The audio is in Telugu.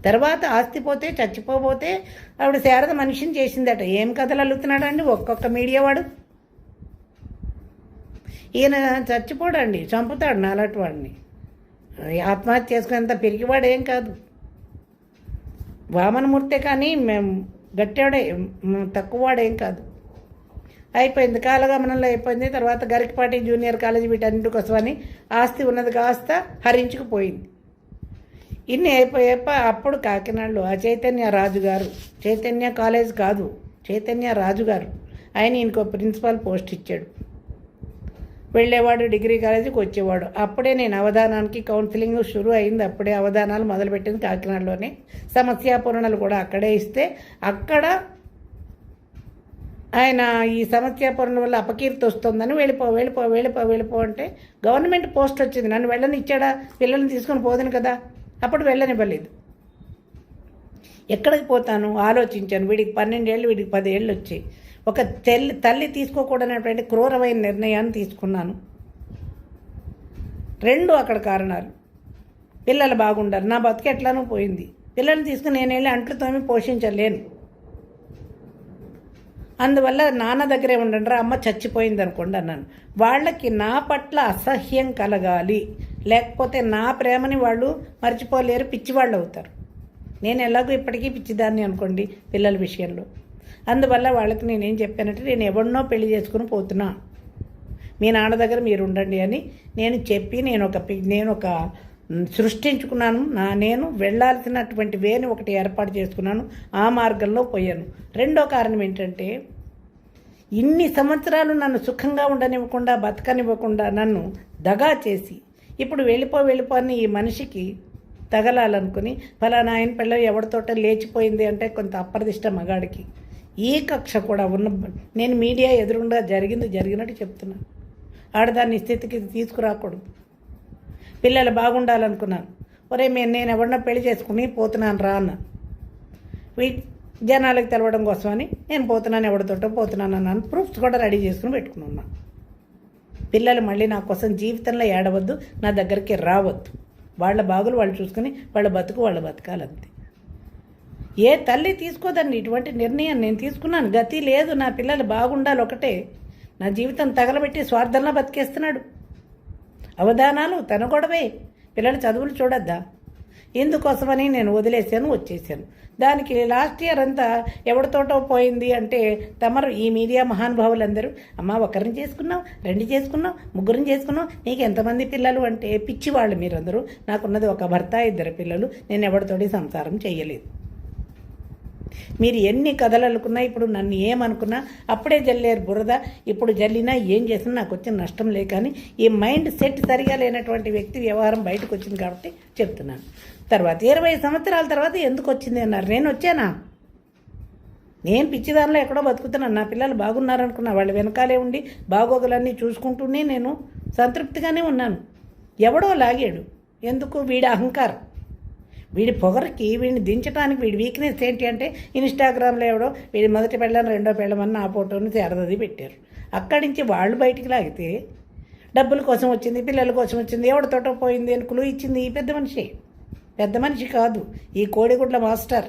తర్వాత ఆస్తి పోతే చచ్చిపోతే ఆవిడ శారద మనిషిని చేసిందట. ఏం కథలు అల్లుతున్నాడండి ఒక్కొక్క మీడియా వాడు. ఈయన చచ్చిపోడండి, చంపుతాడు నాలాంటి వాడిని. ఆత్మహత్య చేసుకునేంత పెరిగివాడు ఏం కాదు. వామనమూర్తే కానీ మేము గట్టివాడే, తక్కువవాడేం కాదు. అయిపోయింది, కాలగమనంలో అయిపోయింది. తర్వాత గరికపాటి జూనియర్ కాలేజీ వీటన్నిటి కోసమని ఆస్తి ఉన్నది కాస్త హరించుకుపోయింది. ఇన్ని అయిపోయాక అప్పుడు కాకినాడలో ఆ చైతన్య రాజు గారు, చైతన్య కాలేజ్ కాదు చైతన్య రాజు గారు, ఆయన ఇంకో ప్రిన్సిపాల్ పోస్ట్ ఇచ్చాడు. వెళ్ళేవాడు, డిగ్రీ కాలేజీకి వచ్చేవాడు. అప్పుడే నేను అవధానానికి కౌన్సిలింగ్ షురూ అయింది. అప్పుడే అవధానాలు మొదలుపెట్టింది కాకినాడలోనే. సమస్యాపూరణలు కూడా అక్కడే ఇస్తే అక్కడ ఆయన ఈ సమస్యాపూరణ వల్ల అపకీర్తి వస్తుందని వెళ్ళిపో అంటే గవర్నమెంట్ పోస్ట్ వచ్చింది. నన్ను వెళ్ళనిచ్చాడా? పిల్లల్ని తీసుకొని పోదును కదా. అప్పుడు వెళ్ళనివ్వలేదు. ఎక్కడికి పోతాను ఆలోచించాను. వీడికి 12 ఏళ్ళు, వీడికి 10 ఏళ్ళు వచ్చాయి. ఒక తల్లి తీసుకోకూడనటువంటి క్రూరమైన నిర్ణయాన్ని తీసుకున్నాను. 2 అక్కడ కారణాలు. పిల్లలు బాగుండాలి, నా బతుకు ఎట్లానూ పోయింది. పిల్లల్ని తీసుకుని నేను వెళ్ళి అంట్లతోమి పోషించలేను. అందువల్ల నాన్న దగ్గరే ఉండండి, అమ్మ చచ్చిపోయింది అనుకోండి అన్నాను. వాళ్ళకి నా పట్ల అసహ్యం కలగాలి, లేకపోతే నా ప్రేమని వాళ్ళు మర్చిపోలేరు, పిచ్చివాళ్ళు అవుతారు. నేను ఎలాగో ఇప్పటికీ పిచ్చిదాన్ని అనుకోండి పిల్లల విషయంలో. అందువల్ల వాళ్ళకి నేనేం చెప్పానంటే, నేను ఎవరినో పెళ్లి చేసుకుని పోతున్నా, మీ నాన్న దగ్గర మీరు ఉండండి అని నేను చెప్పి నేను ఒక సృష్టించుకున్నాను. నేను వెళ్ళాల్సినటువంటి వేని ఒకటి ఏర్పాటు చేసుకున్నాను. ఆ మార్గంలో పోయాను. 2వ కారణం ఏంటంటే, ఇన్ని సంవత్సరాలు నన్ను సుఖంగా ఉండనివ్వకుండా, బతకనివ్వకుండా నన్ను దగా చేసి ఇప్పుడు వెళ్ళిపో అని ఈ మనిషికి తగలాలనుకుని, ఫలానా ఆయన పిల్ల ఎవరితోట లేచిపోయింది అంటే కొంత అప్రదిష్ట మగాడికి. ఈ కక్ష కూడా ఉన్న నేను మీడియా ఎదురుగా జరిగినట్టు చెప్తున్నాను. ఆడదాన్ని స్థితికి తీసుకురాకూడదు. పిల్లలు బాగుండాలనుకున్నాను. నేను ఎవరినో పెళ్లి చేసుకుని పోతున్నాను రా అన్న. జనాలకు తెలవడం కోసమని నేను పోతున్నాను, ఎవరితోటో పోతున్నాను అన్నాను. ప్రూఫ్స్ కూడా రెడీ చేసుకుని పెట్టుకున్నాను. పిల్లలు మళ్ళీ నా కోసం జీవితంలో ఏడవద్దు, నా దగ్గరికి రావద్దు. వాళ్ళ బాగులు వాళ్ళు చూసుకుని వాళ్ళ బతకాలంతే. ఏ తల్లి తీసుకోదండి ఇటువంటి నిర్ణయం. నేను తీసుకున్నాను. గతి లేదు, నా పిల్లలు బాగుండాలి ఒకటే. నా జీవితం తగలబెట్టి స్వార్థంలో బతికేస్తున్నాడు. అవధానాలు తన గొడవే, పిల్లల చదువులు చూడొద్దా? ఇందుకోసమని నేను వదిలేసాను, వచ్చేసాను. దానికి లాస్ట్ ఇయర్ అంతా ఎవరితోటో పోయింది అంటే తమరు ఈ మీడియా మహానుభావులందరూ, అమ్మ ఒకరిని చేసుకున్నావు, 2 చేసుకున్నావు, 3 చేసుకున్నావు, నీకు ఎంతమంది పిల్లలు అంటే పిచ్చివాళ్ళు మీరందరూ. నాకున్నది ఒక భర్త, 2 పిల్లలు. నేను ఎవరితోటి సంసారం చేయలేదు. మీరు ఎన్ని కథలు అనుకున్నా, ఇప్పుడు నన్ను ఏమనుకున్నా అప్పుడే జల్లేరు బురద. ఇప్పుడు జల్లినా ఏం చేసినా నాకు వచ్చిన నష్టం లే. కానీ ఈ మైండ్ సెట్ సరిగా లేనటువంటి వ్యక్తి వ్యవహారం బయటకు వచ్చింది కాబట్టి చెప్తున్నాను. తర్వాత 20 సంవత్సరాల తర్వాత ఎందుకు వచ్చింది అన్నారు. నేను వచ్చానా? నేను పిచ్చిదానిలో ఎక్కడో బతుకుతున్నాను. నా పిల్లలు బాగున్నారనుకున్నా, వాళ్ళ వెనకాలే ఉండి బాగోగులన్నీ చూసుకుంటూనే నేను సంతృప్తిగానే ఉన్నాను. ఎవడో లాగాడు. ఎందుకు? వీడి అహంకారం, వీడి పొగరికి, వీడిని దించడానికి. వీడి వీక్నెస్ ఏంటి అంటే, ఇన్స్టాగ్రామ్లో ఎవడో వీడి మొదటి పెళ్ళని 2వ పెళ్ళమని ఆ ఫోటోని శారదది పెట్టారు. అక్కడి నుంచి వాళ్ళు బయటికి లాగితే డబ్బుల కోసం వచ్చింది, పిల్లల కోసం వచ్చింది, ఎవడితోటో పోయింది అని క్లూ ఇచ్చింది ఈ పెద్ద మనిషి కాదు, ఈ కోడిగుడ్ల మాస్టర్.